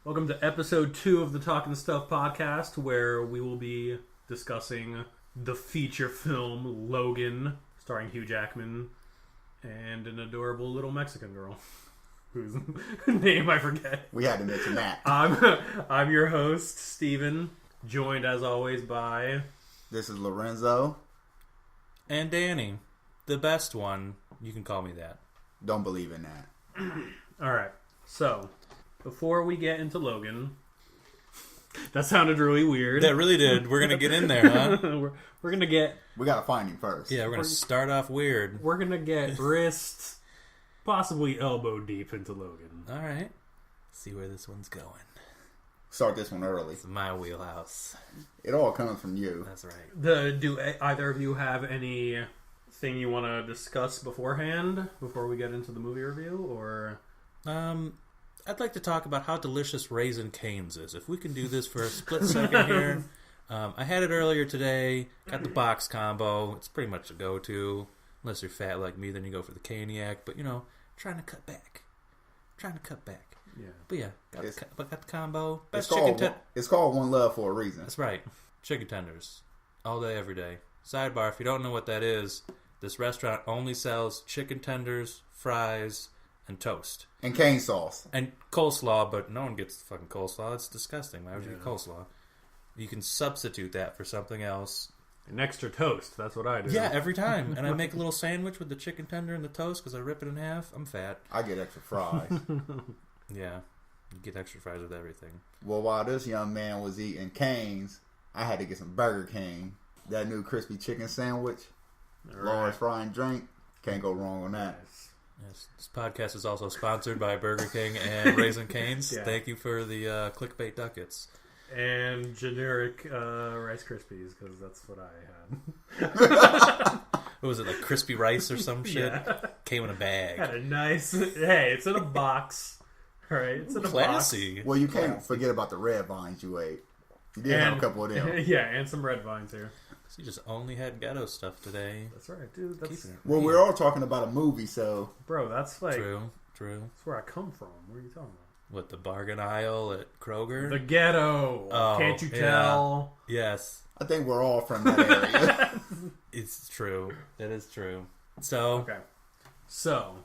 Welcome to episode 2 of the Talkin Stuff podcast, where we will be discussing the feature film Logan, starring Hugh Jackman and an adorable little Mexican girl whose name I forget. We had to mention that. I'm your host, Steven, joined as always by... This is Lorenzo. And Danny, the best one. You can call me that. Don't believe in that. Alright, so, before we get into Logan... That sounded really weird. That really did. We're going to get in there, huh? we're going to get... We got to find him first. Yeah, we're going to start off weird. We're going to get wrist, possibly elbow deep into Logan. All right. See where this one's going. Start this one early. It's my wheelhouse. It all comes from you. That's right. Do either of you have anything you want to discuss beforehand, before we get into the movie review, or... I'd like to talk about how delicious Raisin Cane's is. If we can do this for a split second here. I had it earlier today. Got the box combo. It's pretty much a go-to. Unless you're fat like me, then you go for the Caniac. But, trying to cut back. Yeah. But yeah, got the combo. It's called One Love for a reason. That's right. Chicken tenders. All day, every day. Sidebar, if you don't know what that is, this restaurant only sells chicken tenders, fries, and toast. And cane sauce. And coleslaw, but no one gets the fucking coleslaw. It's disgusting. Why would you get coleslaw? You can substitute that for something else. An extra toast. That's what I do. Yeah, every time. And I make a little sandwich with the chicken tender and the toast because I rip it in half. I'm fat. I get extra fries. Yeah. You get extra fries with everything. Well, while this young man was eating canes, I had to get some Burger King. That new crispy chicken sandwich. Right. Large fry and drink. Can't go wrong on that. Yes. This podcast is also sponsored by Burger King and Raisin Cane's. Yeah. Thank you for the clickbait ducats. And generic Rice Krispies, because that's what I had. What was it, like crispy rice or some shit? Yeah. Came in a bag. Had a nice... Hey, it's in a box. Right? It's in a Classy. box. Well, you can't forget about the red vines you ate. You did have a couple of them. Yeah, and some red vines here. So you just only had ghetto stuff today. That's right, dude. That's... Well, we're all talking about a movie, so... Bro, that's like... True. That's where I come from. What are you talking about? What, the bargain aisle at Kroger? The ghetto. Oh, Can't you tell? Yes. I think we're all from that area. It's true. It is true. So... Okay. So,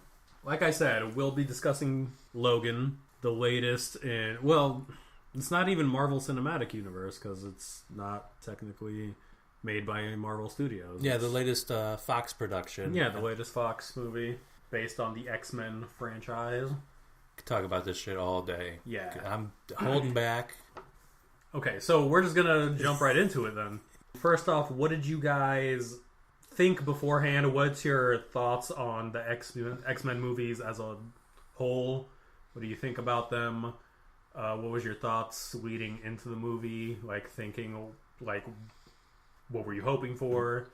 like I said, we'll be discussing Logan, the latest in... Well, it's not even Marvel Cinematic Universe, because it's not technically made by Marvel Studios. Yeah, the latest Fox production. Yeah, the latest Fox movie, based on the X-Men franchise. Could talk about this shit all day. Yeah. I'm holding back. Okay, so we're just gonna jump right into it then. First off, what did you guys think beforehand? What's your thoughts on the X-Men movies as a whole? What do you think about them? What was your thoughts leading into the movie? What were you hoping for?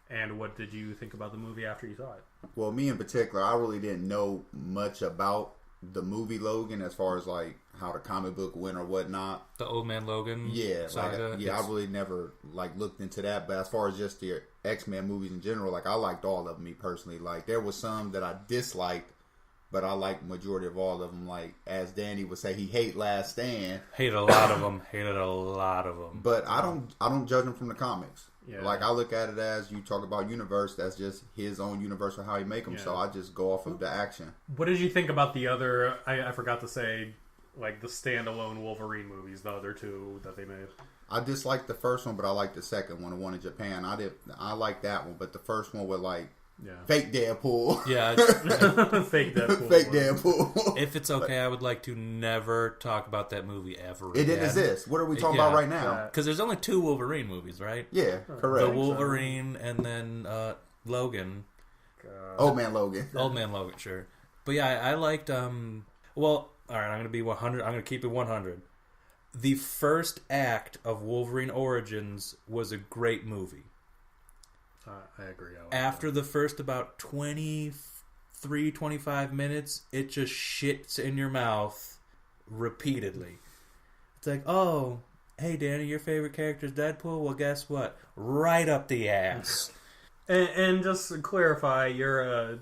And what did you think about the movie after you saw it? Well, me in particular, I really didn't know much about the movie Logan as far as like how the comic book went or whatnot. The Old Man Logan saga. I really never looked into that. But as far as just the X-Men movies in general, I liked all of them, me personally. Like there was some that I disliked, but I liked majority of all of them. Like as Danny would say, he hate Last Stand. Hated a lot of them. But I don't judge him from the comics. Yeah. Like I look at it as you talk about universe, that's just his own universe or how he make them. Yeah. So I just go off of the action. What did you think about the other? I forgot to say, like the standalone Wolverine movies, the other two that they made. I disliked the first one, but I liked the second one, the one in Japan. I liked that one, but the first one with fake Deadpool. Yeah, fake Deadpool. Fake Deadpool. If it's okay, I would like to never talk about that movie ever again. It didn't exist. What are we talking about right now? Because there's only 2 Wolverine movies, right? Yeah, correct. The Wolverine and then Logan. Old Man Logan. Old Man Logan, sure. But yeah, I liked. Well, all right, I'm going to be 100. I'm going to keep it 100. The first act of Wolverine Origins was a great movie. I agree. After the first about 25 minutes, it just shits in your mouth repeatedly. It's like, oh, hey, Danny, your favorite character is Deadpool? Well, guess what? Right up the ass. And just to clarify, you're a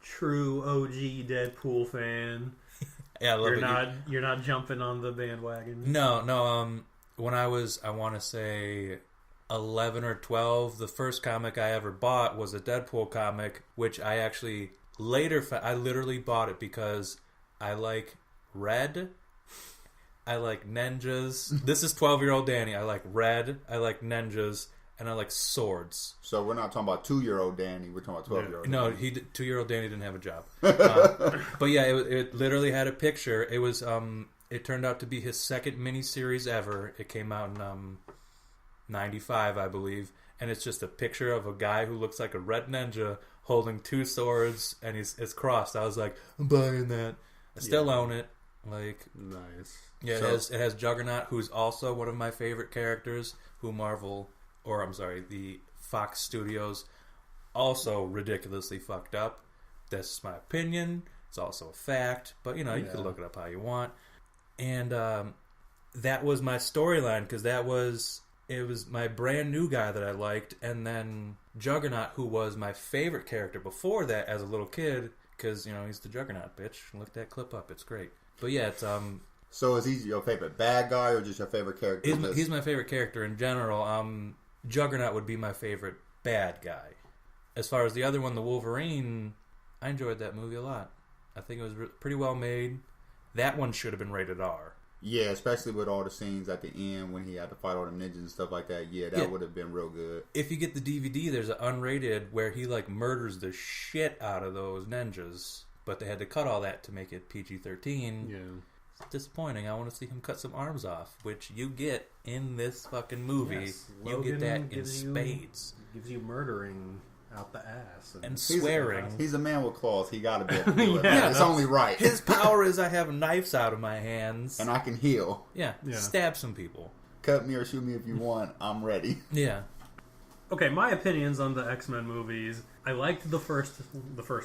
true OG Deadpool fan. Yeah, I love You're not jumping on the bandwagon. No. When I was, I want to say 11 or 12, the first comic I ever bought was a Deadpool comic, which I actually later I literally bought it because I like red. I like ninjas. This is 12-year-old Danny. I like red. I like ninjas. And I like swords. So we're not talking about 2-year-old Danny. We're talking about 12-year-old. No, 2-year-old Danny didn't have a job. But yeah, it literally had a picture. It was it turned out to be his second miniseries ever. It came out in 95, I believe, and it's just a picture of a guy who looks like a red ninja holding 2 swords, and it's crossed. I was like, I'm buying that. I still own it. Like, nice. Yeah, it has Juggernaut, who's also one of my favorite characters, who the Fox Studios also ridiculously fucked up. That's my opinion. It's also a fact, but you can look it up how you want. And that was my storyline, because it was my brand new guy that I liked, and then Juggernaut, who was my favorite character before that as a little kid, because he's the Juggernaut, bitch. Look that clip up; it's great. But yeah, it's So is he your favorite bad guy or just your favorite character? He's my favorite character in general. Juggernaut would be my favorite bad guy. As far as the other one, the Wolverine, I enjoyed that movie a lot. I think it was pretty well made. That one should have been rated R. Yeah, especially with all the scenes at the end when he had to fight all the ninjas and stuff like that. Yeah, that would have been real good. If you get the DVD, there's an unrated where he murders the shit out of those ninjas, but they had to cut all that to make it PG-13. Yeah. It's disappointing. I want to see him cut some arms off, which you get in this fucking movie. Yes, you get that in spades. Gives you murdering out the ass. And swearing. He's a man with claws. He got to be able to do it. Yeah, it's only right. His power is I have knives out of my hands. And I can heal. Yeah, stab some people. Cut me or shoot me if you want. I'm ready. Yeah. Okay, my opinions on the X-Men movies. I liked the first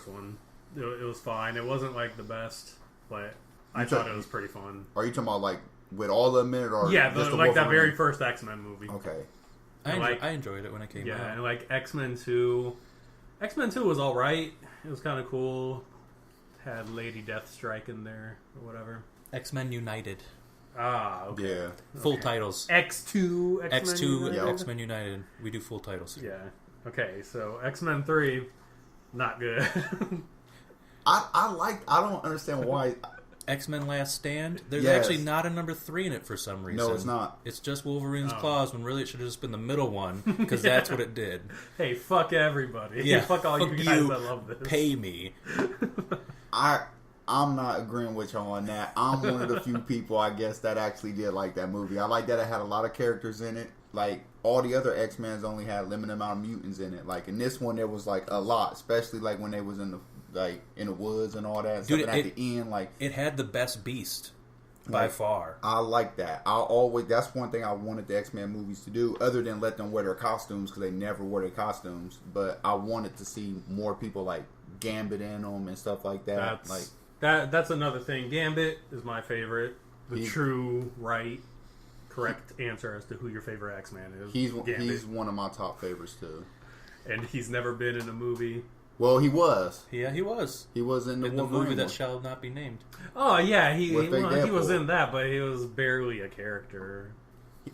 one. It was fine. It wasn't the best, but I thought it was pretty fun. Are you talking about with all of them in it, or yeah, just that very first X-Men movie? Okay. I enjoyed it when it came out. Yeah, and X-Men 2. X-Men 2 was alright. It was kind of cool. Had Lady Deathstrike in there, or whatever. X-Men United. Ah, okay. Yeah. Full titles. X2, X-Men United. We do full titles. Yeah. Okay, so X-Men 3, not good. I don't understand why. X-Men Last Stand. There's Yes. actually not a number 3 in it for some reason. No, it's not. It's just Wolverine's claws, when really it should have just been the middle one, because that's what it did. Hey, fuck everybody. Yeah, fuck all you guys that love this. Pay me. I'm not agreeing with you on that. I'm one of the few people, I guess, that actually did like that movie. I like that it had a lot of characters in it. All the other X-Men's only had a limited amount of mutants in it. In this one, there was a lot, especially when they was in the in the woods and all that. Dude, and at the end, it had the best beast by far. I like that. That's one thing I wanted the X-Men movies to do, other than let them wear their costumes, because they never wear their costumes. But I wanted to see more people Gambit in them and stuff like that. That's another thing. Gambit is my favorite. The correct answer as to who your favorite X-Man is. He's one of my top favorites too. And he's never been in a movie. Well, he was. Yeah, he was. He was in the movie that shall not be named. Oh yeah, he was in that, but he was barely a character.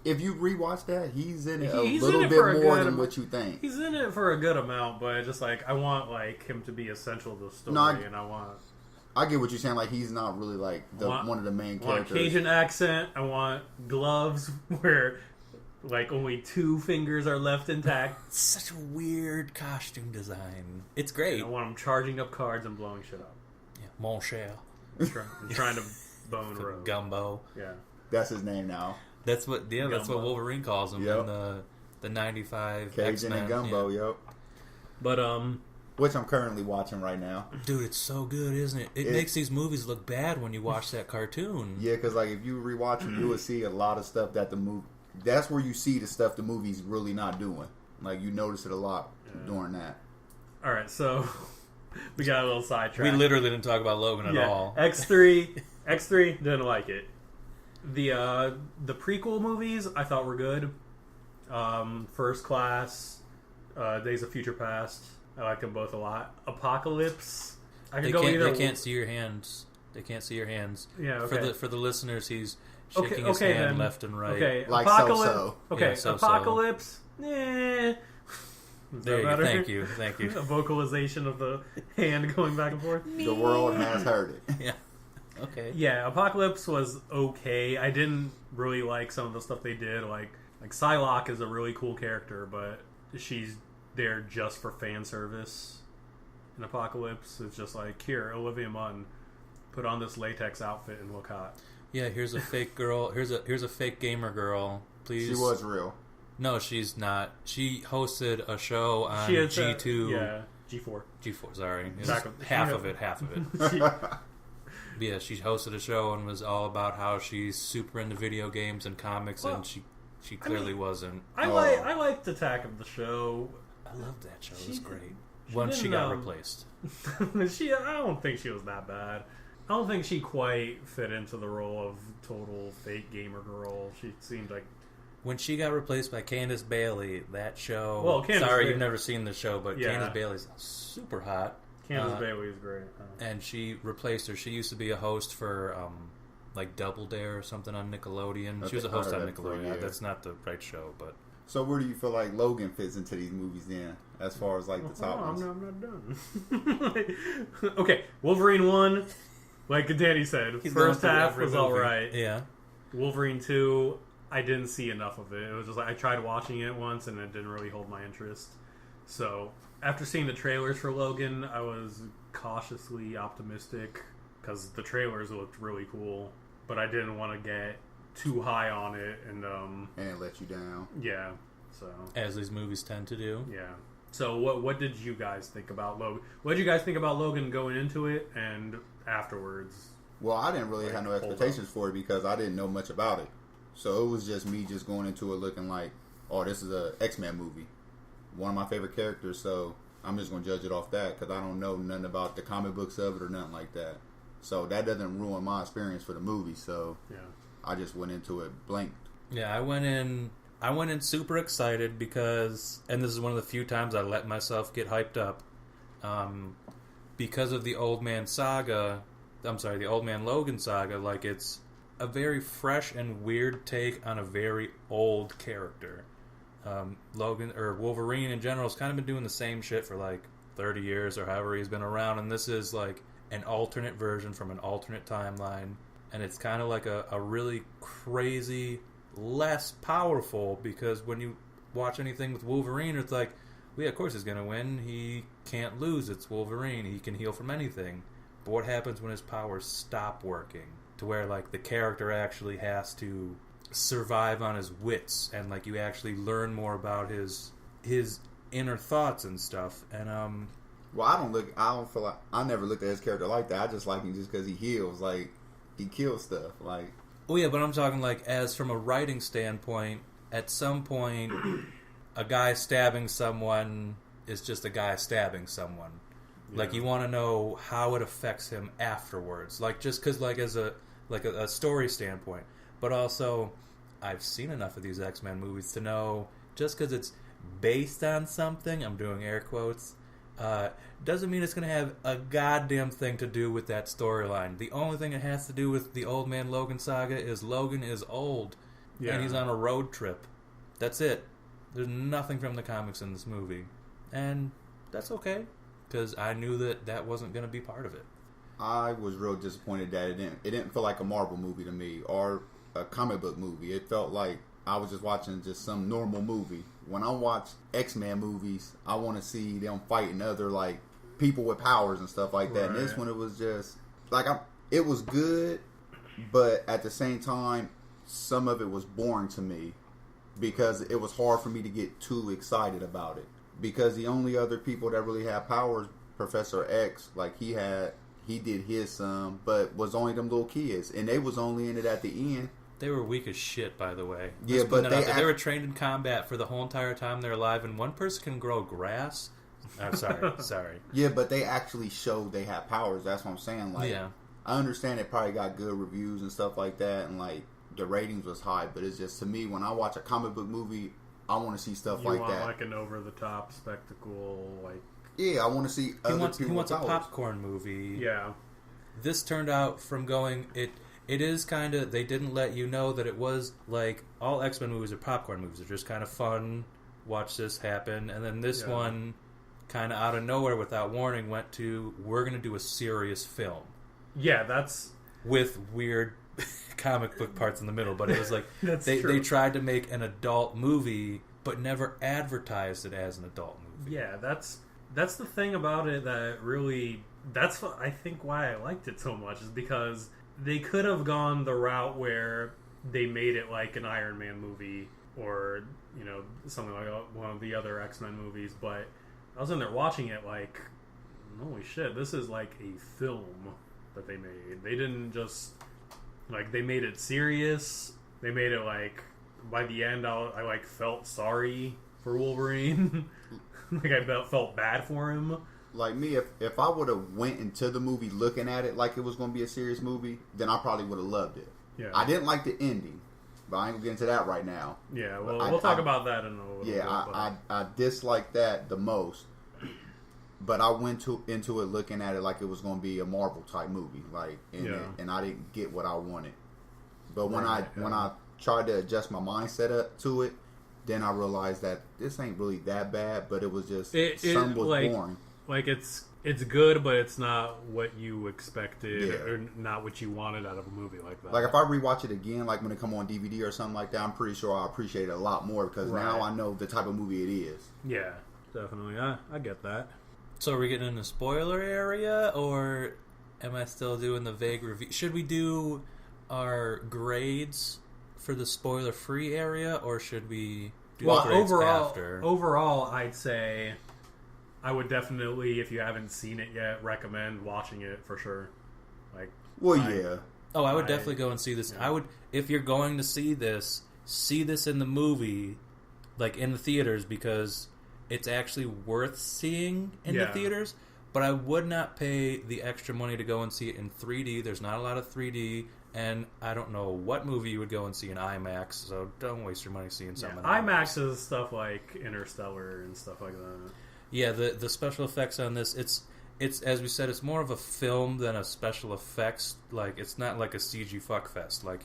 If you rewatch that, he's in it he's little in it bit more than what you think. He's in it for a good amount, but just I want him to be essential to the story, and I get what you're saying. He's not really one of the main characters. I want Cajun accent. I want gloves where only 2 fingers are left intact. It's such a weird costume design. It's great. I want him charging up cards and blowing shit up. Yeah, mon cher. I'm trying to bone row. Gumbo. Yeah, that's his name now. That's what. Yeah, that's what Wolverine calls him in the '95 Cajun X-Men. and Gumbo. Yeah. Yep. But which I'm currently watching right now. Dude, it's so good, isn't it? It makes these movies look bad when you watch that cartoon. Yeah, because if you rewatch them, you will see a lot of stuff that the movie. That's where you see the stuff the movie's really not doing. You notice it a lot during that. All right, so we got a little sidetracked. We literally didn't talk about Logan at all. X3 didn't like it. The prequel movies I thought were good. First Class, Days of Future Past. I like them both a lot. Apocalypse. I could go either. They can't see your hands. They can't see your hands. Yeah, okay. For the listeners, he's shaking his okay, hand then. left and right. Okay, Like Apocalypse. so-so. Okay, Yeah, so-so. Apocalypse. Eh. Is There that you go. better? Thank you. A vocalization of the hand going back and forth. The world has heard it. Yeah. Okay. Yeah, Apocalypse was okay. I didn't really like some of the stuff they did. Like Psylocke is a really cool character, but she's there just for fan service. In Apocalypse, it's just like, here, Olivia Munn, put on this latex outfit and look hot. Yeah, here's a fake girl. Here's a fake gamer girl. Please. She was real. No, she's not. She hosted a show on She had G2. yeah, G4. G4, sorry. It was Back of- half of it. She, Yeah, she hosted a show and was all about how she's super into video games and comics, Well, and she clearly wasn't. I liked Attack of the Show. I loved that show. It was She- great. she Once she didn't, got replaced. I don't think she was that bad. I don't think she quite fit into the role of total fake gamer girl. She seemed like When she got replaced by Candace Bailey, that show... Well, Candace sorry, Bailey- you've never seen the show, but Yeah. Candace Bailey's super hot. Candace Bailey is great. And she replaced her. She used to be a host for like Double Dare or something on Nickelodeon. Okay, She was a host I on heard that before, Nickelodeon. yeah. That's not the right show, but So where do you feel like Logan fits into these movies then? As far as like the top ones? I'm not done. Okay, Wolverine 1, like Danny said, He's first going through half every was movie. alright. Yeah. Wolverine 2, I didn't see enough of it. It was just like I tried watching it once and it didn't really hold my interest. So after seeing the trailers for Logan, I was cautiously optimistic because the trailers looked really cool, but I didn't want to get too high on it and And it let you down. yeah. So As these movies tend to do. yeah. So what did you guys think about Logan? What did you guys think about Logan going into it and afterwards? Well, I didn't really Like, have no hold expectations for it because I didn't know much about it. So it was just me just going into it looking like, oh, this is a X-Men movie. One of my favorite characters, so I'm just going to judge it off that because I don't know nothing about the comic books of it or nothing like that. So that doesn't ruin my experience for the movie. So Yeah. I just went into it blanked. Yeah, I went in super excited because, and this is one of the few times I let myself get hyped up, because of the Old Man Saga. I'm sorry, the Old Man Logan saga. Like, it's a very fresh and weird take on a very old character. Logan or Wolverine in general has kind of been doing the same shit for like 30 years or however he's been around, and this is like an alternate version from an alternate timeline, and it's kind of like a really crazy, less powerful, because when you watch anything with Wolverine, it's like, well, yeah, of course he's going to win. He can't lose. It's Wolverine. He can heal from anything. But what happens when his powers stop working? To where, like, the character actually has to survive on his wits, and, like, you actually learn more about his inner thoughts and stuff. And, Well, I don't feel like, I never looked at his character like that. I just like him just because he heals. Like, he kills stuff. Like, oh yeah, but I'm talking, like, as from a writing standpoint, at some point, a guy stabbing someone is just a guy stabbing someone. Yeah. Like, you want to know how it affects him afterwards. Like, just because, like, as a story standpoint. But also, I've seen enough of these X-Men movies to know, just because it's based on something, I'm doing air quotes, doesn't mean it's going to have a goddamn thing to do with that storyline. The only thing it has to do with the Old Man Logan saga is Logan is old, and he's on a road trip. That's it. There's nothing from the comics in this movie. And that's okay, because I knew that wasn't going to be part of it. I was real disappointed that it didn't feel like a Marvel movie to me or a comic book movie. It felt like I was just watching just some normal movie. When I watch X-Men movies, I want to see them fighting other like people with powers and stuff like that. Right. And this one, it was just like it was good, but at the same time, some of it was boring to me because it was hard for me to get too excited about it. Because the only other people that really had powers, Professor X, like he did his some, but was only them little kids, and they was only in it at the end. They were weak as shit, by the way. Yeah, Let's but put that they out there. They were trained in combat for the whole entire time they're alive, and one person can grow grass. I'm sorry. Yeah, but they actually showed they had powers. That's what I'm saying. Like, Yeah. I understand it probably got good reviews and stuff like that, and like the ratings was high. But it's just, to me, when I watch a comic book movie, I want to see stuff You like want that. like an over the top spectacle, like Yeah, I want to see He other wants people with a powers. popcorn movie. yeah. this turned out from going it is kind of, they didn't let you know that it was like all X-Men movies are popcorn movies. They're just kind of fun. Watch this happen, and then this one, kind of out of nowhere, without warning, went to, we're going to do a serious film. Yeah, that's with weird comic book parts in the middle, but it was like they tried to make an adult movie, but never advertised it as an adult movie. Yeah, that's the thing about it that really, that's what I think why I liked it so much, is because they could have gone the route where they made it like an Iron Man movie, or something like one of the other X-Men movies, but I was in there watching it like, holy shit, this is like a film that they made. They didn't just, like, they made it serious. They made it like, by the end I like felt sorry for Wolverine. Like, I felt bad for him. Like me, if I would have went into the movie looking at it like it was going to be a serious movie, then I probably would have loved it. Yeah. I didn't like the ending, but I ain't going to get into that right now. Yeah, well, we'll talk about that in a little bit. Yeah, I disliked that the most. But I went into it looking at it like it was going to be a Marvel type movie, like, and I didn't get what I wanted. But when I tried to adjust my mindset up to it, then I realized that this ain't really that bad. But it was just some was boring. Like, it's good, but it's not what you expected, or not what you wanted out of a movie like that. Like, if I rewatch it again, like when it come on DVD or something like that, I'm pretty sure I'll appreciate it a lot more, because now I know the type of movie it is. Yeah, definitely. I get that. So are we getting in the spoiler area, or am I still doing the vague review? Should we do our grades for the spoiler-free area, or should we do the grades after? Overall, I'd say I would definitely, if you haven't seen it yet, recommend watching it for sure. Like, I would definitely go and see this. Yeah. I would, if you're going to see this in the movie, like in the theaters, because it's actually worth seeing in the theaters, but I would not pay the extra money to go and see it in 3D. There's not a lot of 3D, and I don't know what movie you would go and see in IMAX, so don't waste your money seeing something. IMAX is stuff like Interstellar and stuff like that. Yeah, the special effects on this, it's as we said, it's more of a film than a special effects. Like, it's not like a CG fuckfest. Like,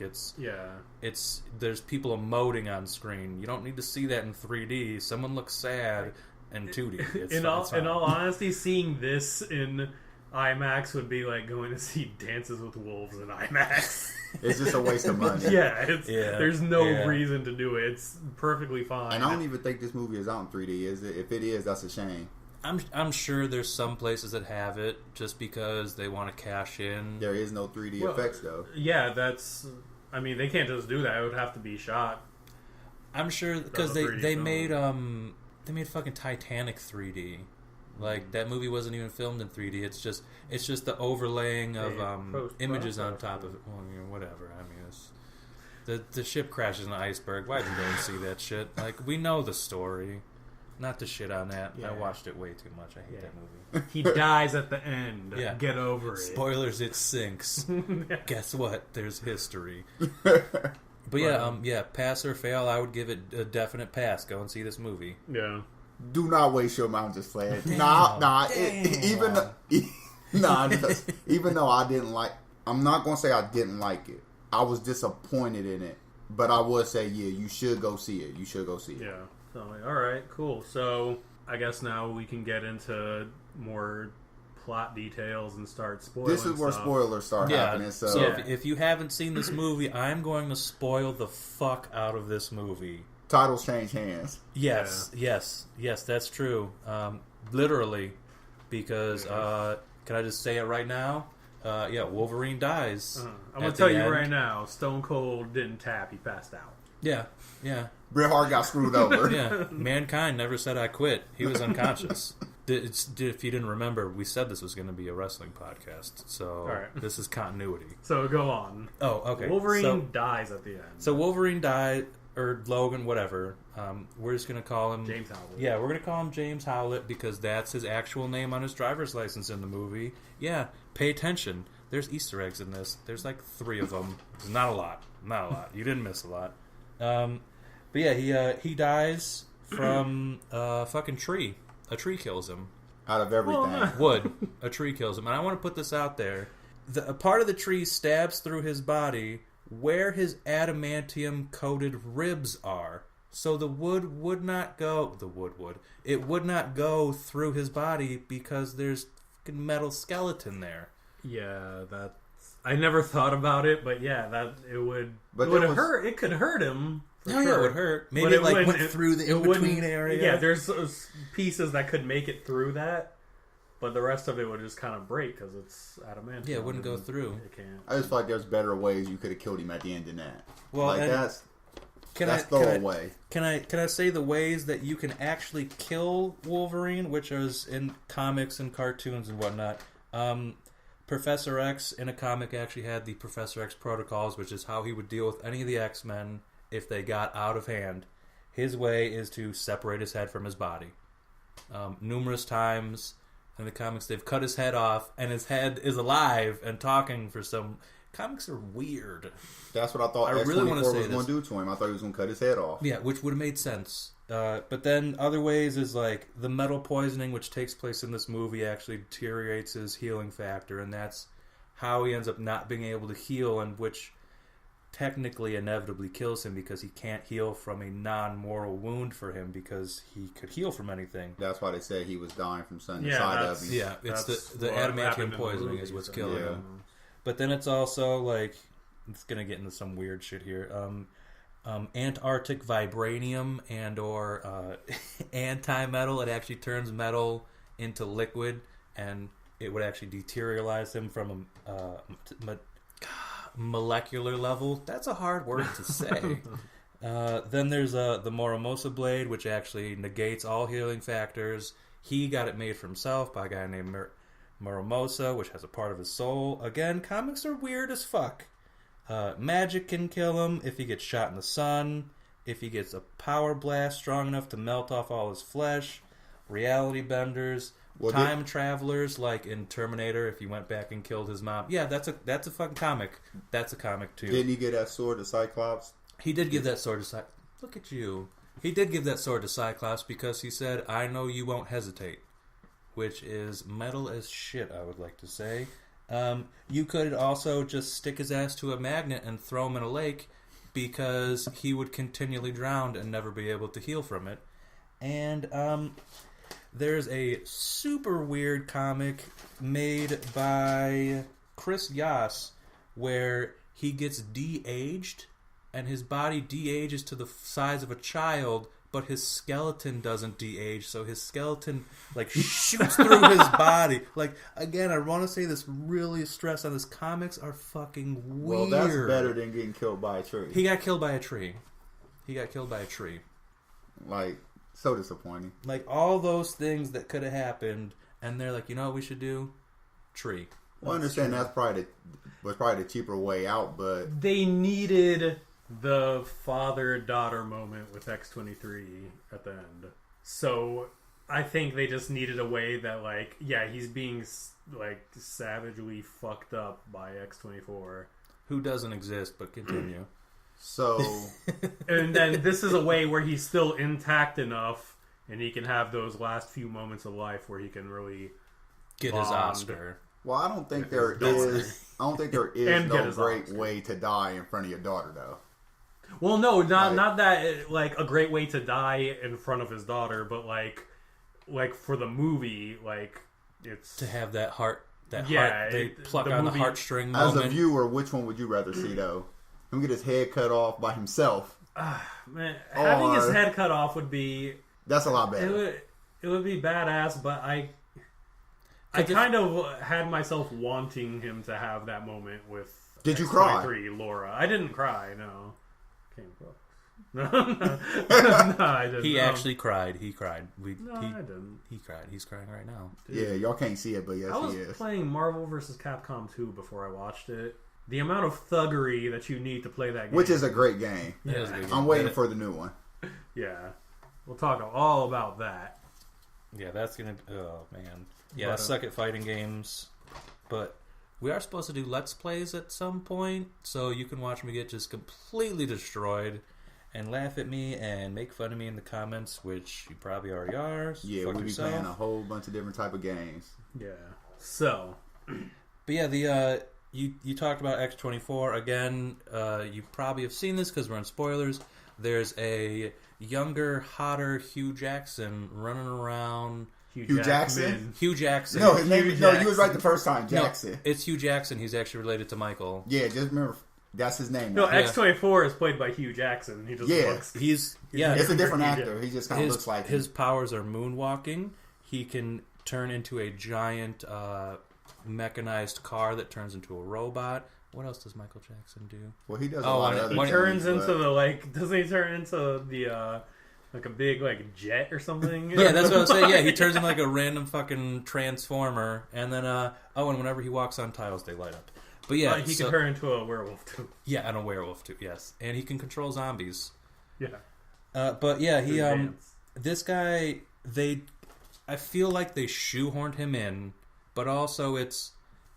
there's people emoting on screen. You don't need to see that in 3D. Someone looks sad in 2D. In all honesty, seeing this in IMAX would be like going to see Dances with Wolves in IMAX. It's just a waste of money. There's no reason to do it. It's perfectly fine. And I don't even think this movie is out in 3D, is it? If it is, that's a shame. I'm sure there's some places that have it just because they want to cash in. There is no 3D effects, though. Yeah, I mean, they can't just do that. It would have to be shot. I'm sure, because they made fucking Titanic 3D. Like, that movie wasn't even filmed in 3D. It's just the overlaying of images on top of it. Well, whatever. I mean, the ship crashes in an iceberg. Why did you go and see that shit? Like, we know the story. Not to shit on that. Yeah. I watched it way too much. I hate that movie. He dies at the end. Yeah. Get over it. Spoilers, it sinks. Guess what? There's history. But pass or fail, I would give it a definite pass. Go and see this movie. Yeah. Do not waste your mind just playing. Even though I didn't like, I'm not going to say I didn't like it. I was disappointed in it. But I would say, you should go see it. You should go see it. Yeah. So, all right, cool. So, I guess now we can get into more plot details and start spoiling. This is where spoilers start happening. So if you haven't seen this movie, I'm going to spoil the fuck out of this movie. Titles change hands. Yes, that's true. Literally, because can I just say it right now? Wolverine dies. I'm gonna tell you right now, Stone Cold didn't tap; he passed out. Yeah. Bret Hart got screwed over. Yeah, Mankind never said I quit. He was unconscious. If you didn't remember, we said this was going to be a wrestling podcast, so this is continuity. So go on. Oh, okay. Wolverine dies at the end. So Wolverine died, or Logan, whatever. We're just going to call him James Howlett. Yeah, we're going to call him James Howlett because that's his actual name on his driver's license in the movie. Yeah, pay attention. There's Easter eggs in this. There's like 3 of them. There's not a lot. You didn't miss a lot. But yeah, he dies from a fucking tree. A tree kills him. Out of everything. Wood. A tree kills him. And I want to put this out there. a part of the tree stabs through his body where his adamantium-coated ribs are. So the wood would not go... It would not go through his body because there's fucking metal skeleton there. Yeah, that's... I never thought about it, but yeah, that it would... But it would hurt. It could hurt him. Yeah, it would hurt. Maybe But it like went through the in-between area. Yeah, there's those pieces that could make it through that. But the rest of it would just kind of break because it's adamantium. Yeah, it wouldn't go through. It can't. I just feel like there's better ways you could have killed him at the end than that. Well, like that's throwaway. Can I say the ways that you can actually kill Wolverine, which is in comics and cartoons and whatnot? Professor X in a comic actually had the Professor X protocols, which is how he would deal with any of the X-Men if they got out of hand. His way is to separate his head from his body. Numerous times in the comics, they've cut his head off, and his head is alive and talking for some... Comics are weird. That's what I thought X-24 was going to do to him. I thought he was going to cut his head off. Yeah, which would have made sense. But then other ways is like the metal poisoning, which takes place in this movie, actually deteriorates his healing factor, and that's how he ends up not being able to heal, and which technically inevitably kills him because he can't heal from a non-mortal wound for him because he could heal from anything. That's why they say he was dying from something inside of him. Yeah, it's the adamantium poisoning is what's killing him. But then it's also like, it's going to get into some weird shit here. Antarctic vibranium and or anti-metal. It actually turns metal into liquid, and it would actually deteriorize him from a molecular level. That's a hard word to say. Then there's the Moromosa blade, which actually negates all healing factors. He got it made for himself by a guy named Moromosa, which has a part of his soul. Again, comics are weird as fuck. Magic can kill him if he gets shot in the sun, if he gets a power blast strong enough to melt off all his flesh, reality benders, time travelers like in Terminator if he went back and killed his mom. Yeah, that's a fucking comic. That's a comic too. Didn't he get that sword to Cyclops? He did give that sword to Cyclops. Look at you. He did give that sword to Cyclops because he said, "I know you won't hesitate," which is metal as shit, I would like to say. You could also just stick his ass to a magnet and throw him in a lake because he would continually drown and never be able to heal from it. And there's a super weird comic made by Chris Yass where he gets de-aged and his body de-ages to the size of a child, but his skeleton doesn't de-age, so his skeleton like shoots through his body. Like, again, I want to say this really stress on this. Comics are fucking weird. Well, that's better than getting killed by a tree. He got killed by a tree. Like, so disappointing. Like, all those things that could have happened, and they're like, you know what we should do? Tree. Well, I understand that's probably the cheaper way out, but... They needed the father-daughter moment with X-23 at the end. So I think they just needed a way that, like, yeah, he's being, like, savagely fucked up by X-24. Who doesn't exist, but continue. So... And then this is a way where he's still intact enough and he can have those last few moments of life where he can really get his Oscar. Well, I don't think there is no great way to die in front of your daughter, though. Well, no, not that like a great way to die in front of his daughter, but like for the movie, like it's to have that heart. They pluck on the heartstring moment. As a viewer, which one would you rather see, though? Him get his head cut off by himself. Man, having his head cut off would be... That's a lot better. It would be badass, but I kind of had myself wanting him to have that moment with... Did you cry? Laura. I didn't cry, no. Came close. No, I didn't. He actually cried. He cried. I didn't. He cried. He's crying right now. Dude. Yeah, y'all can't see it, but yes, he is. I was playing Marvel vs. Capcom 2 before I watched it. The amount of thuggery that you need to play that game. Which is a great game. Yeah. I'm waiting for the new one. Yeah. We'll talk all about that. Yeah, that's going to... Oh, man. Yeah, I suck at fighting games. But we are supposed to do Let's Plays at some point, so you can watch me get just completely destroyed and laugh at me and make fun of me in the comments, which you probably already are. So yeah, we'll be playing a whole bunch of different type of games. Yeah. So... But yeah, you talked about X-24 again. You probably have seen this because we're in spoilers. There's a younger, hotter Hugh Jackson running around. Hugh Jackson? Hugh Jackson. No, his name. No, you was right the first time. Jackson. No, it's Hugh Jackson. He's actually related to Michael. Yeah, just remember that's his name. No, X-24 is played by Hugh Jackson. He just looks. He's it's a different actor. He just kind of looks like his powers are moonwalking. He can turn into a giant mechanized car that turns into a robot. What else does Michael Jackson do? Well, he does a lot of other things. He turns into doesn't he turn into the like a big jet or something? Yeah, that's what I was saying. Yeah, he turns into like a random fucking transformer, and then and whenever he walks on tiles, they light up. But yeah, he can turn into a werewolf too. Yeah, and a werewolf too. Yes, and he can control zombies. Yeah. But yeah, he this guy I feel like they shoehorned him in, but also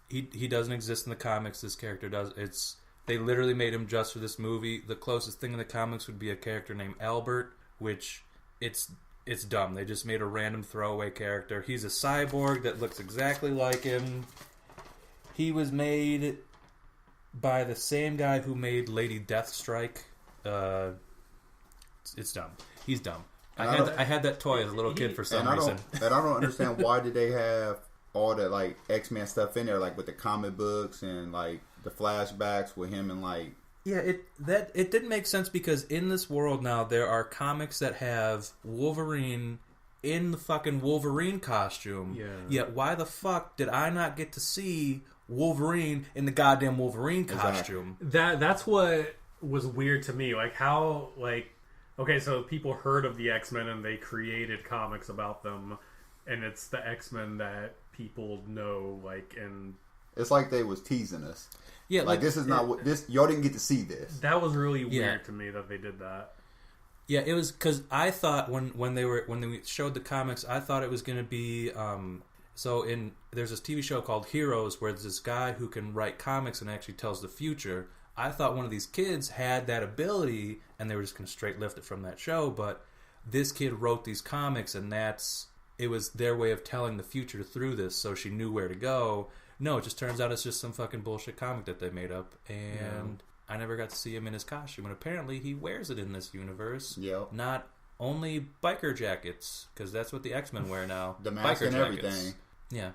he doesn't exist in the comics. This character does. They literally made him just for this movie. The closest thing in the comics would be a character named Albert, which it's dumb. They just made a random throwaway character. He's a cyborg that looks exactly like him. He was made by the same guy who made Lady Deathstrike. It's dumb. He's dumb. I had that toy as a little kid for some reason. And I don't understand why did they have all that like X-Men stuff in there, like with the comic books and like the flashbacks with him and like. Yeah, it didn't make sense because in this world now there are comics that have Wolverine in the fucking Wolverine costume. Yeah. Yet why the fuck did I not get to see Wolverine in the goddamn Wolverine costume? That's what was weird to me. Like how okay, so people heard of the X-Men and they created comics about them, and it's the X-Men that people know, and it's like they was teasing us. Yeah, like this is not what this. Y'all didn't get to see this. That was really weird to me that they did that. Yeah, it was because I thought when they showed the comics, I thought it was going to be there's this TV show called Heroes where there's this guy who can write comics and actually tells the future. I thought one of these kids had that ability and they were just going to straight lift it from that show, but this kid wrote these comics and it was their way of telling the future through this, so she knew where to go. No, it just turns out it's just some fucking bullshit comic that they made up, and I never got to see him in his costume, and apparently he wears it in this universe. Yep. Not only biker jackets, because that's what the X-Men wear now. The mask and everything. Yeah.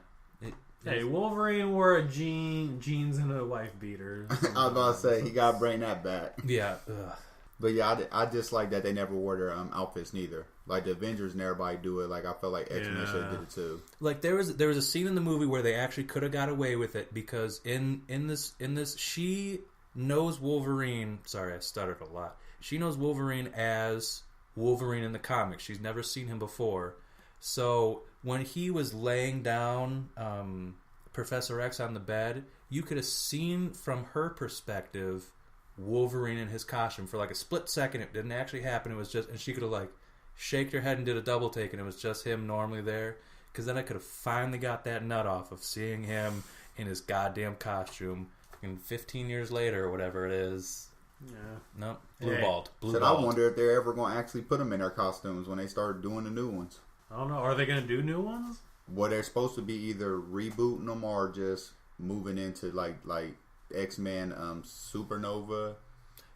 Hey, Wolverine wore jeans and a wife beater. I was about to say, he got to bring that back. Yeah. Ugh. But yeah, I dislike that they never wore their outfits neither. Like the Avengers and everybody do it. Like I felt like X-Men should have did it too. Like there was a scene in the movie where they actually could have got away with it because in this she knows Wolverine. Sorry, I stuttered a lot. She knows Wolverine as Wolverine in the comics. She's never seen him before. So when he was laying down Professor X on the bed, you could have seen from her perspective Wolverine in his costume for like a split second. It didn't actually happen. It was just, and she could have shaked her head and did a double take, and it was just him normally there. Because then I could have finally got that nut off of seeing him in his goddamn costume. And 15 years later, or whatever it is. Yeah. Nope. Blue balled. I wonder if they're ever going to actually put them in their costumes when they start doing the new ones. I don't know. Are they going to do new ones? Well, they're supposed to be either rebooting them or just moving into like X-Men Supernova.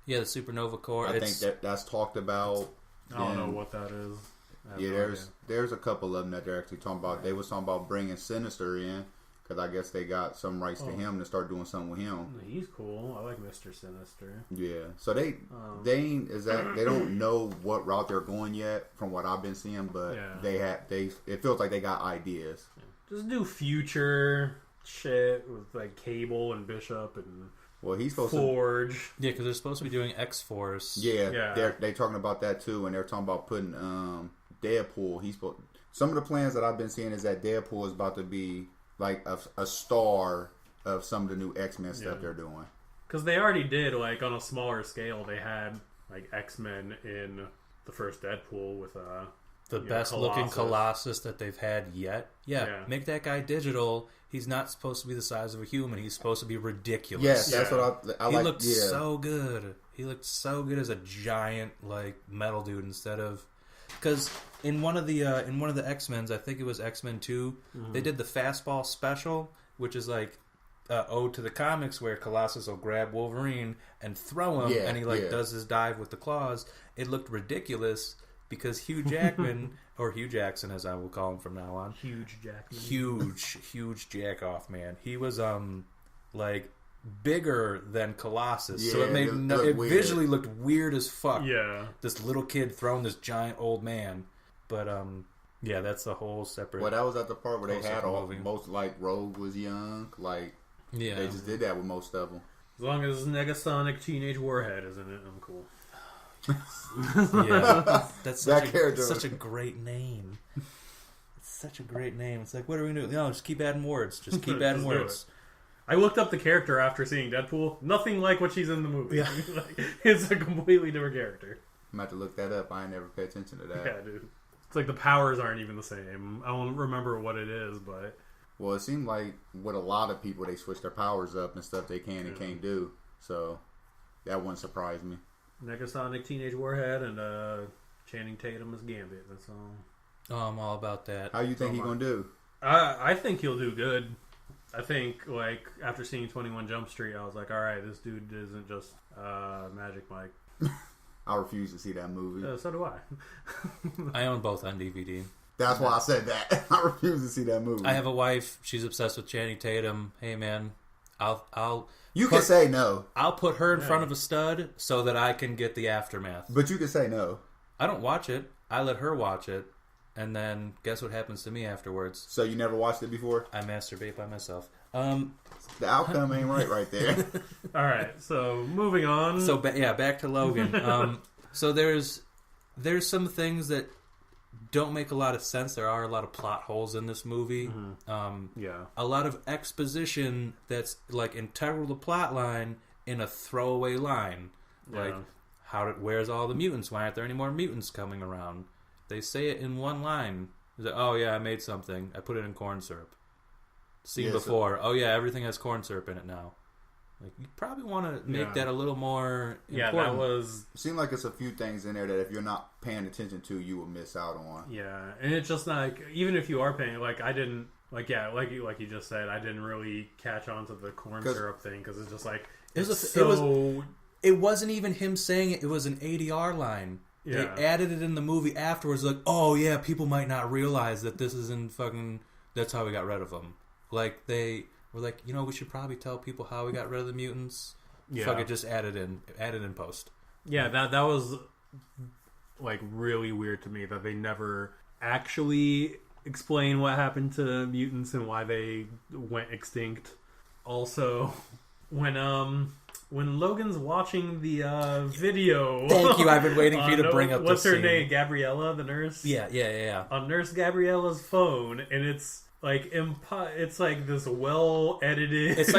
Yeah, the Supernova Corps. I think that's talked about. I don't know what that is. Yeah, there's a couple of them that they're actually talking about. They was talking about bringing Sinister in because I guess they got some rights to him to start doing something with him. He's cool. I like Mr. Sinister. Yeah, so they don't know what route they're going yet from what I've been seeing, but it feels like they got ideas. Yeah. Just do future shit with Cable and Bishop and he's supposed Forge. Yeah, because they're supposed to be doing X-Force. Yeah. They're talking about that too, and they're talking about putting Deadpool. Some of the plans that I've been seeing is that Deadpool is about to be like a star of some of the new X-Men stuff they're doing. Because they already did on a smaller scale. They had X-Men in the first Deadpool with the best looking Colossus that they've had yet. Yeah, make that guy digital. He's not supposed to be the size of a human. He's supposed to be ridiculous. Yes, that's what I like. He looked so good. He looked so good as a giant metal dude instead of because in one of the X-Men's, I think it was X-Men 2, they did the fastball special, which is ode to the comics where Colossus will grab Wolverine and throw him, and he does his dive with the claws. It looked ridiculous because Hugh Jackman, or Hugh Jackson as I will call him from now on, Huge Jackman, huge jack off, man. He was like bigger than Colossus, so it made it visually looked weird as fuck. Yeah, this little kid throwing this giant old man, but yeah, that's the whole separate. Well, that was at the part where they had most, like, Rogue was young, like, they just did that with most of them. As long as Negasonic Teenage Warhead is in it, I'm cool. Yeah, that's such a great name. It's such a great name. It's like, what are we doing? No, just keep adding words. Just keep adding words. I looked up the character after seeing Deadpool. Nothing like what she's in the movie. Yeah. Like, it's a completely different character. I'm about to look that up. I ain't never pay attention to that. Yeah, dude. It's like the powers aren't even the same. I don't remember what it is, but... Well, it seemed like with a lot of people, they switch their powers up and stuff they can and can't do. So, that wouldn't surprise me. Negasonic Teenage Warhead and Channing Tatum as Gambit. That's all. Oh, I'm all about that. How you think he's going to do? I think he'll do good. I think, like, after seeing 21 Jump Street, I was like, alright, this dude isn't just Magic Mike. I refuse to see that movie. So do I. I own both on DVD. That's why I said that. I refuse to see that movie. I have a wife. She's obsessed with Channing Tatum. Hey, man, You can say no. I'll put her in front of a stud so that I can get the aftermath. But you can say no. I don't watch it. I let her watch it. And then guess what happens to me afterwards? So you never watched it before? I masturbate by myself. The outcome ain't right there. All right, so moving on. So back to Logan. So there's some things that don't make a lot of sense. There are a lot of plot holes in this movie. A lot of exposition that's like integral to the plot line in a throwaway line. Like, where's all the mutants? Why aren't there any more mutants coming around? They say it in one line. Like, oh yeah, I made something. I put it in corn syrup. Scene before. Oh yeah, everything has corn syrup in it now. Like, you probably want to make that a little more important. Yeah, that was... It seemed like it's a few things in there that if you're not paying attention to, you will miss out on. Yeah, and it's just like, even if you are paying, like, I didn't, like, yeah, like you just said, I didn't really catch on to the corn syrup thing, because it's just like, it wasn't even him saying it, it was an ADR line. Yeah. They added it in the movie afterwards, like, oh yeah, people might not realize that this isn't fucking, that's how we got rid of them. Like, they were like, you know, we should probably tell people how we got rid of the mutants. Yeah. Fuck it, just add it in post. Yeah, that was, like, really weird to me that they never actually explain what happened to mutants and why they went extinct. Also, when Logan's watching the video... Thank you, I've been waiting for you to bring up this What's her scene. name? Gabriella, the nurse? Yeah. On Nurse Gabriella's phone, and it's like it's like this well edited. It's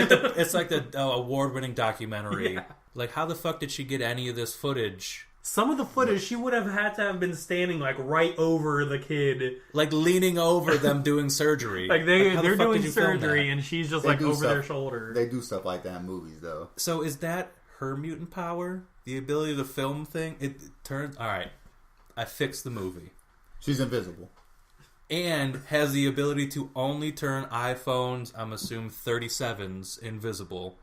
like the award-winning documentary. Yeah. Like, how the fuck did she get any of this footage? Some of the footage she would have had to have been standing like right over the kid, like leaning over them doing surgery. Like they're doing surgery, and she's just like over their shoulder. They do stuff like that in movies, though. So is that her mutant power? The ability to film thing? It turns... All right, I fixed the movie. She's invisible. And has the ability to only turn iPhones, I'm assuming 37s, invisible.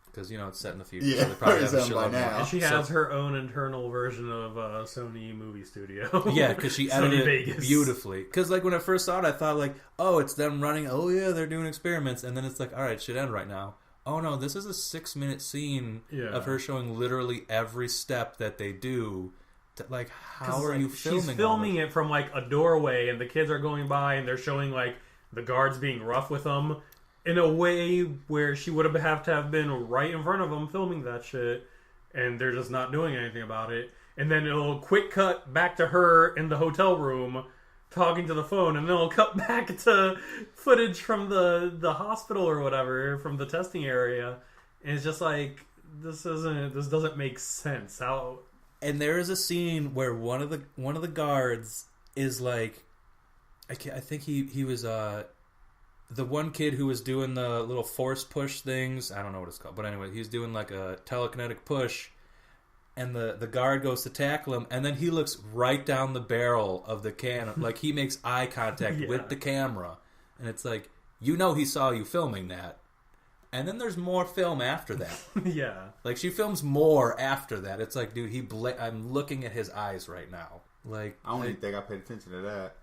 Because, you know, it's set in the future. Yeah, so they probably have by now. And she has her own internal version of Sony movie studio. Yeah, because she edited it beautifully. Because, like, when I first saw it, I thought, like, oh, it's them running. Oh, yeah, they're doing experiments. And then it's like, all right, it should end right now. Oh, no, this is a 6-minute scene of her showing literally every step that they do. Like, how are you filming? She's filming it from, like, a doorway, and the kids are going by, and they're showing, like, the guards being rough with them in a way where she would have to have been right in front of them filming that shit, and they're just not doing anything about it. And then it'll quick cut back to her in the hotel room talking to the phone, and then it'll cut back to footage from the hospital or whatever, from the testing area. And it's just like, this doesn't make sense. How... And there is a scene where one of the guards is like, I think he was the one kid who was doing the little force push things. I don't know what it's called, but anyway, he's doing like a telekinetic push, and the guard goes to tackle him, and then he looks right down the barrel of the can, like he makes eye contact with the camera, and it's like, you know, he saw you filming that. And then there's more film after that. Yeah. Like, she films more after that. It's like, dude, I'm looking at his eyes right now. Like, I don't even think I paid attention to that.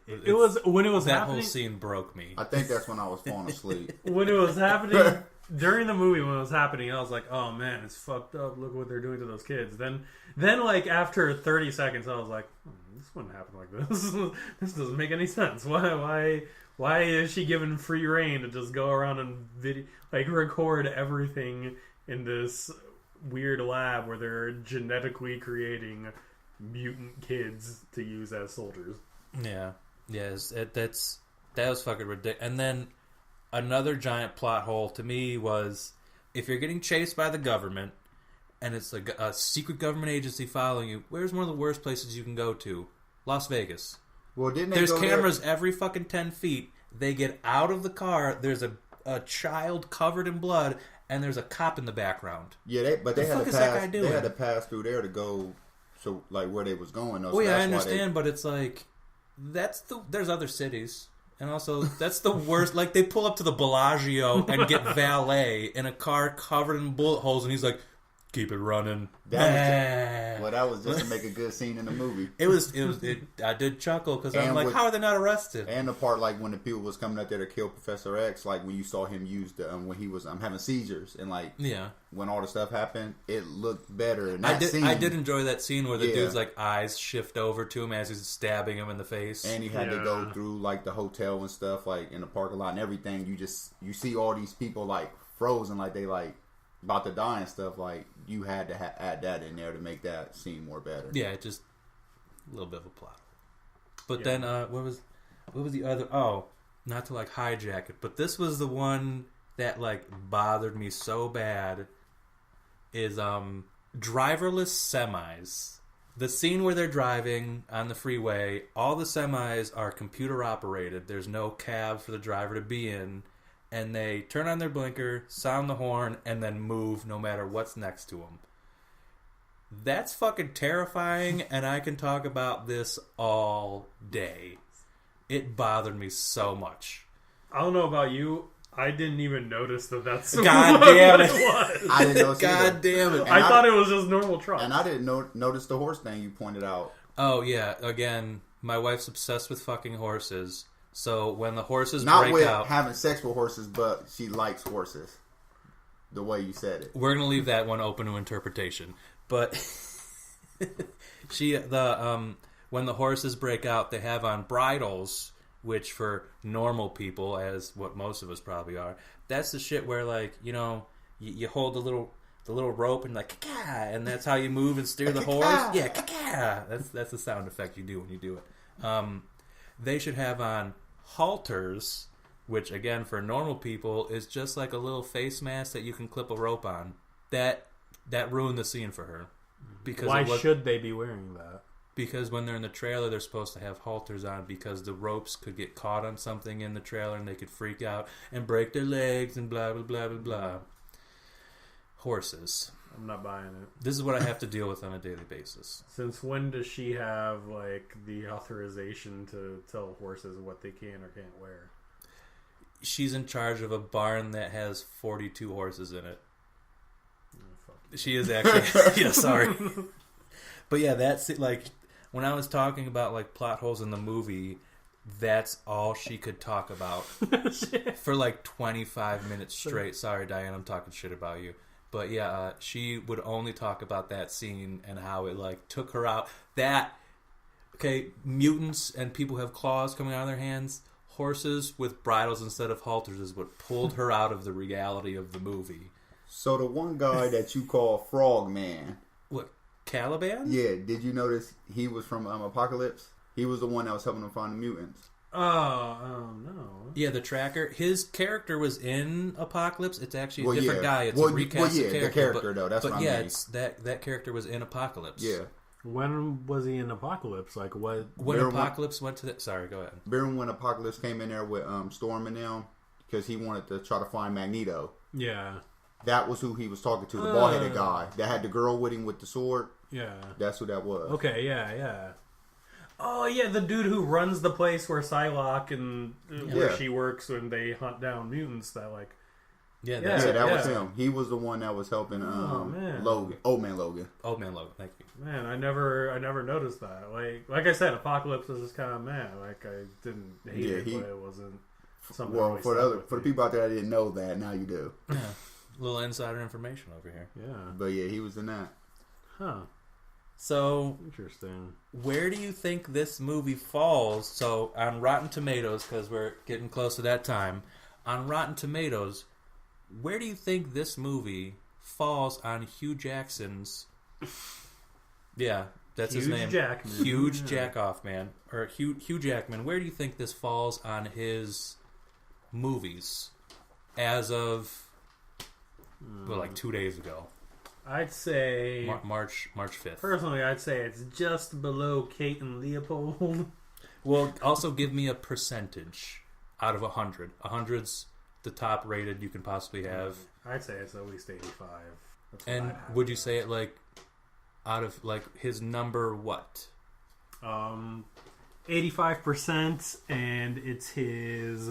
It was when it was that happening. whole scene broke me. I think that's when I was falling asleep. When it was happening during the movie, when it was happening, I was like, "Oh man, it's fucked up. Look what they're doing to those kids." Then like after 30 seconds, I was like, "This wouldn't happen like this. This doesn't make any sense. Why is she given free reign to just go around and record everything in this weird lab where they're genetically creating mutant kids to use as soldiers?" Yeah. Yes, that was fucking ridiculous. And then another giant plot hole to me was, if you're getting chased by the government and it's a secret government agency following you, where's one of the worst places you can go to? Las Vegas. Well, didn't they There's go cameras every fucking 10 feet. They get out of the car. There's a child covered in blood, and there's a cop in the background. Yeah, they had to that guy pass. doing? They had to pass through there to go, so like where they was going. Though, Oh so yeah, I that's why understand, but it's like there's other cities, and also that's the worst. Like, they pull up to the Bellagio and get valet in a car covered in bullet holes, and he's like, "Keep it running." That was just to make a good scene in the movie. I did chuckle because I'm And like, with- how are they not arrested? And the part like when the people was coming up there to kill Professor X, like when you saw him use the when he was having seizures and like Yeah. when all the stuff happened, it looked better. In that scene, I did enjoy that scene where the Yeah. dude's like eyes shift over to him as he's stabbing him in the face. And he had to go through like the hotel and stuff, like in the parking lot and everything. You see all these people like frozen, like they like about to die and stuff. Like you had to add that in there to make that scene more better. Yeah, just a little bit of a plot. But then what was the other? Oh, not to like hijack it, but this was the one that like bothered me so bad. Is driverless semis. The scene where they're driving on the freeway, all the semis are computer operated. There's no cab for the driver to be in. And they turn on their blinker, sound the horn, and then move no matter what's next to them. That's fucking terrifying, and I can talk about this all day. It bothered me so much. I don't know about you. I didn't even notice that's God what damn it it. was. I didn't notice either. God damn it. I thought it was just normal trucks. And I didn't notice the horse thing you pointed out. Oh, yeah. Again, my wife's obsessed with fucking horses. So when the horses Not break with out... having sex with horses, but she likes horses. The way you said it. We're going to leave that one open to interpretation. But when the horses break out, they have on bridles, which for normal people, as what most of us probably are, that's the shit where, like, you know, you hold the little rope and like, ka-ka, and that's how you move and steer the horse. Yeah, ka-ka. That's the sound effect you do when you do it. They should have on halters, which again for normal people is just like a little face mask that you can clip a rope on. That ruined the scene for her. Because why should they be wearing that? Because when they're in the trailer, they're supposed to have halters on because the ropes could get caught on something in the trailer and they could freak out and break their legs and blah, blah, blah, blah, blah. Horses. I'm not buying it. This is what I have to deal with on a daily basis. Since when does she have, like, the authorization to tell horses what they can or can't wear? She's in charge of a barn that has 42 horses in it. She is actually... yeah, sorry. But yeah, that's it. Like, when I was talking about like plot holes in the movie, that's all she could talk about for like 25 minutes straight. Sorry, Diane, I'm talking shit about you. But yeah, she would only talk about that scene and how it like took her out. Mutants and people have claws coming out of their hands. Horses with bridles instead of halters is what pulled her out of the reality of the movie. So the one guy that you call Frogman. What, Caliban? Yeah, did you notice he was from Apocalypse? He was the one that was helping them find the mutants. No. Yeah, the tracker. His character was in Apocalypse. It's actually a different guy. It's a recast character. The character though. That's what I mean. It's that character was in Apocalypse. Yeah. When was he in Apocalypse? Like what? When Apocalypse went to the... Sorry, go ahead. Remember when Apocalypse came in there with Storm and them? Because he wanted to try to find Magneto. Yeah. That was who he was talking to. The bald-headed guy. That had the girl with him with the sword. Yeah. That's who that was. Okay, yeah. Oh, yeah, the dude who runs the place where Psylocke and where she works when they hunt down mutants that, like... Yeah, Yeah, that was him. He was the one that was helping man. Logan. Old man Logan. Old man Logan. Thank you. Man, I never noticed that. Like I said, Apocalypse was just kind of meh. Like I didn't hate it, but it wasn't something. Well, for the people out there that didn't know that, now you do. Yeah. A little insider information over here. Yeah. But yeah, he was in that. Huh. So, Interesting. where do you think this movie falls? So, on Rotten Tomatoes, because we're getting close to that time, on Rotten Tomatoes, where do you think this movie falls on Hugh Jackson's... Yeah, that's his name. Jackman. Huge Jackoff, man. Or Hugh Jackman. Where do you think this falls on his movies as of, well, like 2 days ago? I'd say March 5th. Personally, I'd say it's just below Kate and Leopold. Well, also give me a percentage out of 100. 100's the top rated you can possibly have. I'd say it's at least 85. That's And would you say it like out of like his number what? 85%, and it's his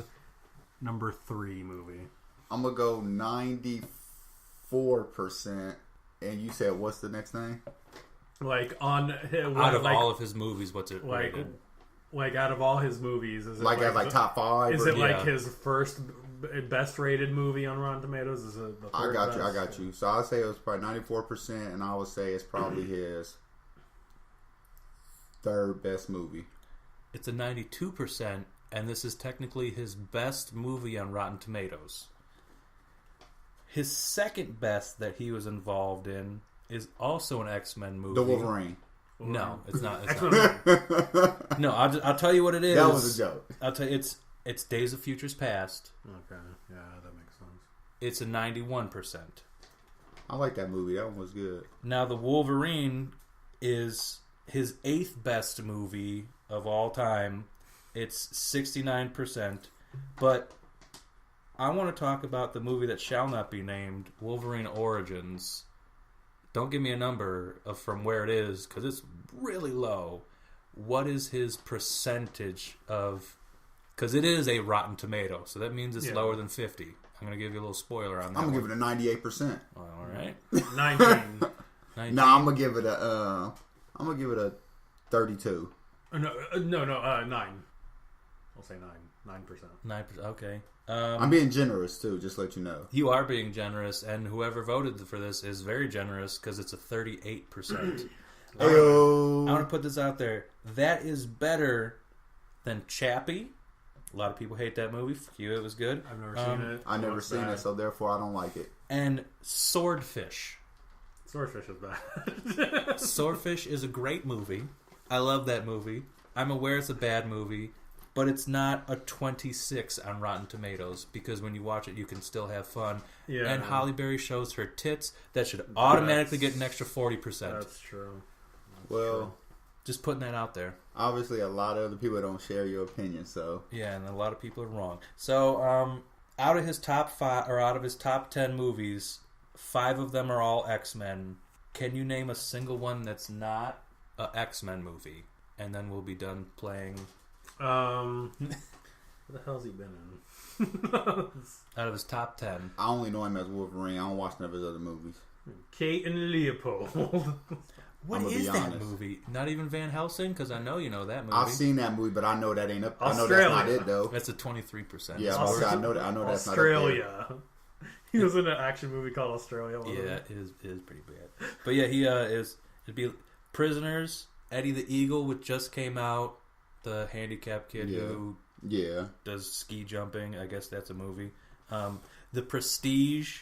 number 3 movie. I'm gonna go 94%. And you said what's the next thing? Like on Out of all of his movies, what's it rated? Like out of all his movies, is it Like as top 5? Is it like his first best rated movie on Rotten Tomatoes? Is it the third I got you. So I'll say it was probably 94%, and I would say it's probably his third best movie. It's a 92%, and this is technically his best movie on Rotten Tomatoes. His second best that he was involved in is also an X-Men movie. The Wolverine. No, it's not. X-Men. No, I'll tell you what it is. That was a joke. I'll tell you, it's Days of Futures Past. Okay, yeah, that makes sense. It's a 91%. I like that movie. That one was good. Now, The Wolverine is his 8th best movie of all time. It's 69%. But I want to talk about the movie that shall not be named, Wolverine Origins. Don't give me a number from where it is, because it's really low. What is his percentage of... Because it is a Rotten Tomato, so that means it's lower than 50. I'm going to give you a little spoiler on that. I'm going to give it a 98%. All right. 19. 19. No, I'm going to give it a 32. No, 9. I'll say 9. 9%. 9%, okay. I'm being generous, too, just to let you know. You are being generous, and whoever voted for this is very generous because it's a 38%. I want to put this out there. That is better than Chappie. A lot of people hate that movie. For you, it was good. I've never seen it. I've never seen it, so therefore I don't like it. And Swordfish. Swordfish is bad. Swordfish is a great movie. I love that movie. I'm aware it's a bad movie. But it's not a 26 on Rotten Tomatoes because when you watch it, you can still have fun. Yeah. And Halle Berry shows her tits. That should automatically get an extra 40%. That's true. Just putting that out there. Obviously, a lot of other people don't share your opinion, so... Yeah, and a lot of people are wrong. So, out of his top 5, or out of his top 10 movies, 5 of them are all X-Men. Can you name a single one that's not an X-Men movie? And then we'll be done playing... What the hell's he been in? Out of his top 10. I only know him as Wolverine. I don't watch none of his other movies. Kate and Leopold. What is that movie? Not even Van Helsing? Because I know you know that movie. I've seen that movie, but I know that ain't up. Australia. I know that's not it, though. That's a 23%. Yeah, I know that's not Australia. He was in an action movie called Australia. Yeah, it is pretty bad. But yeah, he it'd be Prisoners, Eddie the Eagle, which just came out. The handicapped kid who does ski jumping. I guess that's a movie. The Prestige,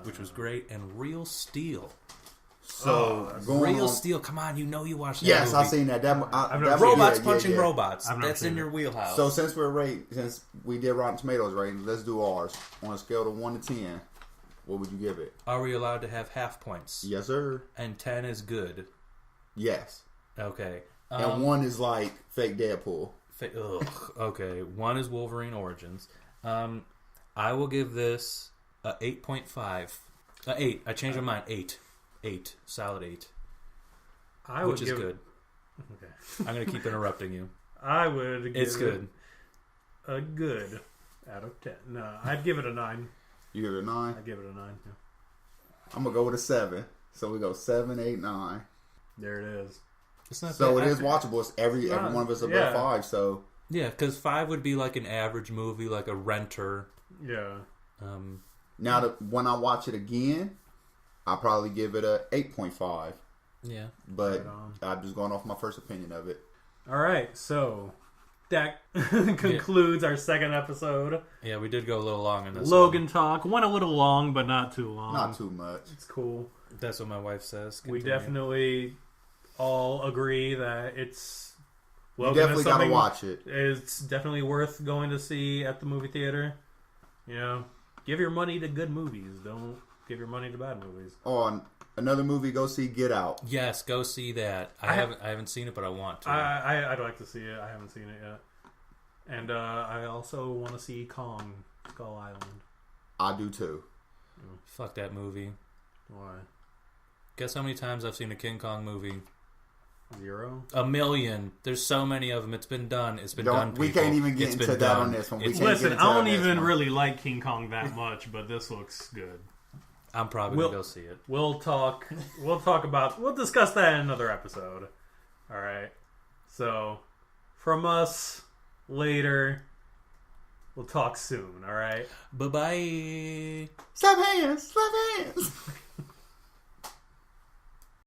which was great, and Real Steel. So Real Steel. Come on, you know you watched that. Yes, movie. I've seen that. Robots punching robots. That's in your wheelhouse. So since we did Rotten Tomatoes ratings, let's do ours on a scale of 1 to 10. What would you give it? Are we allowed to have half points? Yes, sir. And 10 is good. Yes. Okay. And 1 is like fake Deadpool. Okay. 1 is Wolverine Origins. I will give this a 8.5. 8. I changed my mind. 8. 8. Solid 8. Which is good. Okay. I'm going to keep interrupting you. I would give It's good. a good out of 10. No, I'd give it a 9. You give it a 9? I give it a 9. Yeah. I'm gonna go with a 7. So we go 7, 8, 9. There it is. It's not So bad. it is watchable. It's every one of us above yeah. 5. So Yeah, because 5 would be like an average movie, like a Renter. Yeah. now that when I watch it again, I'll probably give it a 8.5. Yeah. But I'm just going off my first opinion of it. All right, so that concludes our second episode. Yeah, we did go a little long in this Logan talk went a little long, but not too long. Not too much. It's cool. one. That's what my wife says. We Continue. definitely all agree that it's You Logan definitely is gotta something watch it. It's definitely worth going to see at the movie theater. You know, give your money to good movies. Don't give your money to bad movies. On another movie, go see Get Out. Yes, go see that. I haven't seen it, but I want to. I'd like to see it. I haven't seen it yet. And I also want to see Kong Skull Island. I do too. Fuck that movie. Why? Guess how many times I've seen a King Kong movie? 0? 1,000,000. There's so many of them. It's been done. It's been done. We people. can't even get It's into been that done. on this one. We It's- can't Listen, get into I don't that even one. really like King Kong that much, but this looks good. I'm probably gonna go see it. We'll talk. We'll discuss that in another episode. All right. So, from us later. We'll talk soon. All right. Bye bye. Slap hands. Slap hands.